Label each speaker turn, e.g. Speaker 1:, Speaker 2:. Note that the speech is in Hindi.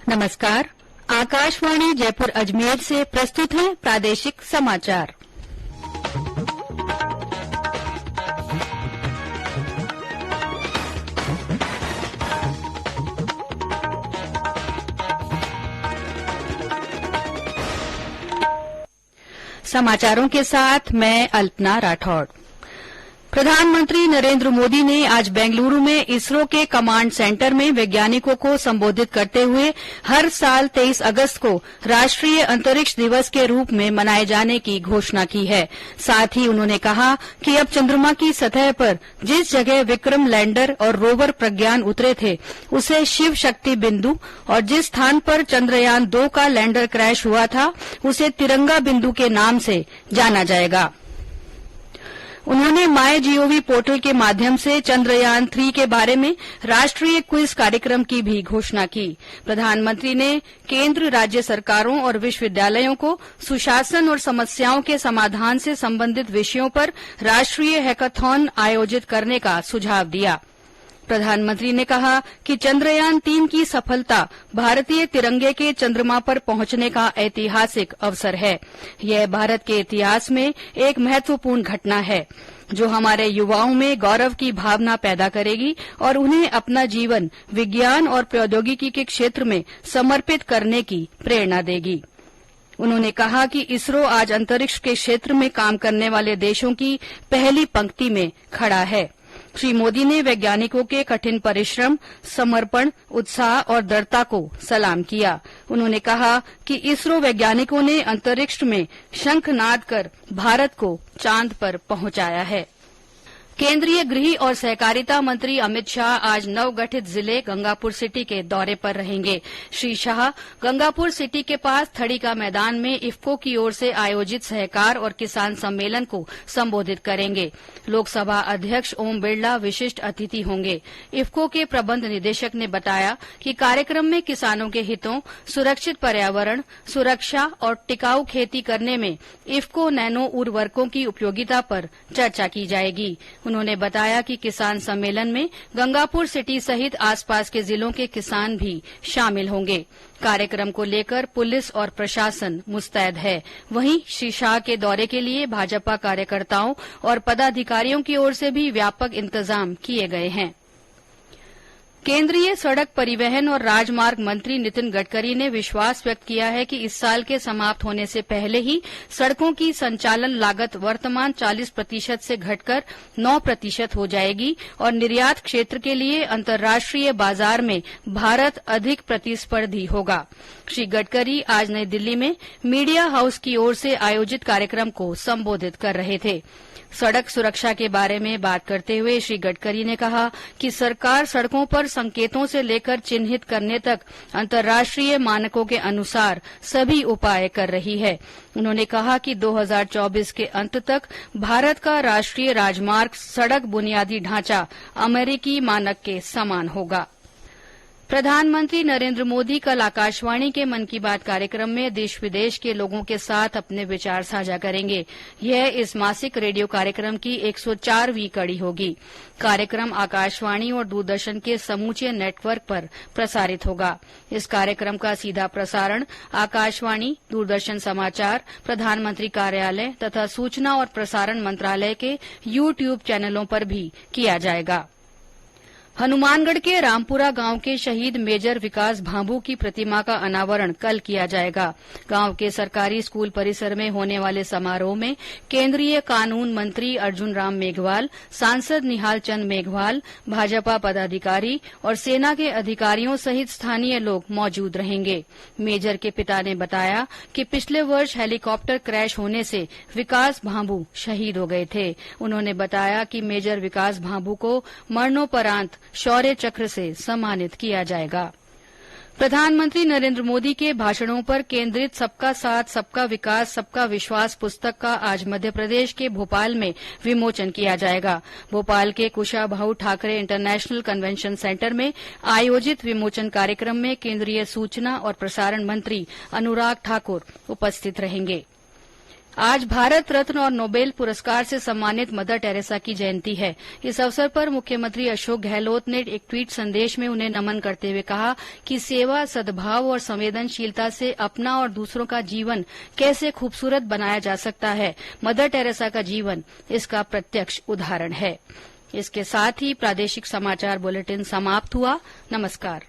Speaker 1: नमस्कार। आकाशवाणी जयपुर अजमेर से प्रस्तुत है प्रादेशिक समाचार। समाचारों के साथ मैं अल्पना राठौड़। प्रधानमंत्री नरेंद्र मोदी ने आज बेंगलुरु में इसरो के कमांड सेंटर में वैज्ञानिकों को संबोधित करते हुए हर साल 23 अगस्त को राष्ट्रीय अंतरिक्ष दिवस के रूप में मनाए जाने की घोषणा की है। साथ ही उन्होंने कहा कि अब चंद्रमा की सतह पर जिस जगह विक्रम लैंडर और रोवर प्रज्ञान उतरे थे उसे शिव शक्ति बिंदु और जिस स्थान पर चंद्रयान 2 का लैंडर क्रैश हुआ था उसे तिरंगा बिंदु के नाम से जाना जाएगा। उन्होंने माय जीओवी पोर्टल के माध्यम से चंद्रयान 3 के बारे में राष्ट्रीय क्विज कार्यक्रम की भी घोषणा की। प्रधानमंत्री ने केंद्र, राज्य सरकारों और विश्वविद्यालयों को सुशासन और समस्याओं के समाधान से संबंधित विषयों पर राष्ट्रीय हैकाथॉन आयोजित करने का सुझाव दिया। प्रधानमंत्री ने कहा कि चंद्रयान 3 की सफलता भारतीय तिरंगे के चंद्रमा पर पहुंचने का ऐतिहासिक अवसर है। यह भारत के इतिहास में एक महत्वपूर्ण घटना है जो हमारे युवाओं में गौरव की भावना पैदा करेगी और उन्हें अपना जीवन विज्ञान और प्रौद्योगिकी के क्षेत्र में समर्पित करने की प्रेरणा देगी। उन्होंने कहा कि इसरो आज अंतरिक्ष के क्षेत्र में काम करने वाले देशों की पहली पंक्ति में खड़ा है। श्री मोदी ने वैज्ञानिकों के कठिन परिश्रम, समर्पण, उत्साह और दृढ़ता को सलाम किया। उन्होंने कहा कि इसरो वैज्ञानिकों ने अंतरिक्ष में शंखनाद कर भारत को चांद पर पहुंचाया है। केंद्रीय गृह और सहकारिता मंत्री अमित शाह आज नवगठित जिले गंगापुर सिटी के दौरे पर रहेंगे। श्री शाह गंगापुर सिटी के पास थड़ी का मैदान में इफ्को की ओर से आयोजित सहकार और किसान सम्मेलन को संबोधित करेंगे। लोकसभा अध्यक्ष ओम बिरला विशिष्ट अतिथि होंगे। इफ्को के प्रबंध निदेशक ने बताया कि कार्यक्रम में किसानों के हितों, सुरक्षित पर्यावरण, सुरक्षा और टिकाऊ खेती करने में इफ्को नैनो उर्वरकों की उपयोगिता पर चर्चा की जाएगी। उन्होंने बताया कि किसान सम्मेलन में गंगापुर सिटी सहित आसपास के जिलों के किसान भी शामिल होंगे। कार्यक्रम को लेकर पुलिस और प्रशासन मुस्तैद है। वहीं श्री शाह के दौरे के लिए भाजपा कार्यकर्ताओं और पदाधिकारियों की ओर से भी व्यापक इंतजाम किए गए हैं। केंद्रीय सड़क परिवहन और राजमार्ग मंत्री नितिन गडकरी ने विश्वास व्यक्त किया है कि इस साल के समाप्त होने से पहले ही सड़कों की संचालन लागत वर्तमान 40% से घटकर 9% हो जाएगी और निर्यात क्षेत्र के लिए अंतर्राष्ट्रीय बाजार में भारत अधिक प्रतिस्पर्धी होगा। श्री गडकरी आज नई दिल्ली में मीडिया हाउस की ओर से आयोजित कार्यक्रम को संबोधित कर रहे थे। सड़क सुरक्षा के बारे में बात करते हुए श्री गडकरी ने कहा कि सरकार सड़कों पर संकेतों से लेकर चिन्हित करने तक अंतर्राष्ट्रीय मानकों के अनुसार सभी उपाय कर रही है। उन्होंने कहा कि 2024 के अंत तक भारत का राष्ट्रीय राजमार्ग सड़क बुनियादी ढांचा अमेरिकी मानक के समान होगा। प्रधानमंत्री नरेंद्र मोदी कल आकाशवाणी के मन की बात कार्यक्रम में देश विदेश के लोगों के साथ अपने विचार साझा करेंगे। यह इस मासिक रेडियो कार्यक्रम की 104वीं कड़ी होगी। कार्यक्रम आकाशवाणी और दूरदर्शन के समूचे नेटवर्क पर प्रसारित होगा। इस कार्यक्रम का सीधा प्रसारण आकाशवाणी, दूरदर्शन समाचार, प्रधानमंत्री कार्यालय तथा सूचना और प्रसारण मंत्रालय के YouTube चैनलों पर भी किया जाएगा। हनुमानगढ़ के रामपुरा गांव के शहीद मेजर विकास भांभू की प्रतिमा का अनावरण कल किया जाएगा। गांव के सरकारी स्कूल परिसर में होने वाले समारोह में केंद्रीय कानून मंत्री अर्जुन राम मेघवाल, सांसद निहाल चंद मेघवाल, भाजपा पदाधिकारी और सेना के अधिकारियों सहित स्थानीय लोग मौजूद रहेंगे। मेजर के पिता ने बताया कि पिछले वर्ष हेलीकॉप्टर क्रैश होने से विकास भांभू शहीद हो गए थे। उन्होंने बताया कि मेजर विकास भांभू को मरणोपरांत शौर्य चक्र से सम्मानित किया जाएगा। प्रधानमंत्री नरेंद्र मोदी के भाषणों पर केंद्रित सबका साथ, सबका विकास, सबका विश्वास पुस्तक का आज मध्य प्रदेश के भोपाल में विमोचन किया जाएगा। भोपाल के Kushabhau Thackeray international convention centre में आयोजित विमोचन कार्यक्रम में केंद्रीय सूचना और प्रसारण मंत्री अनुराग ठाकुर उपस्थित रहेंगे। आज भारत रत्न और नोबेल पुरस्कार से सम्मानित मदर टेरेसा की जयंती है। इस अवसर पर मुख्यमंत्री अशोक गहलोत ने एक ट्वीट संदेश में उन्हें नमन करते हुए कहा कि सेवा, सद्भाव और संवेदनशीलता से अपना और दूसरों का जीवन कैसे खूबसूरत बनाया जा सकता है, मदर टेरेसा का जीवन इसका प्रत्यक्ष उदाहरण है। इसके साथ ही प्रादेशिक समाचार बुलेटिन समाप्त हुआ। नमस्कार।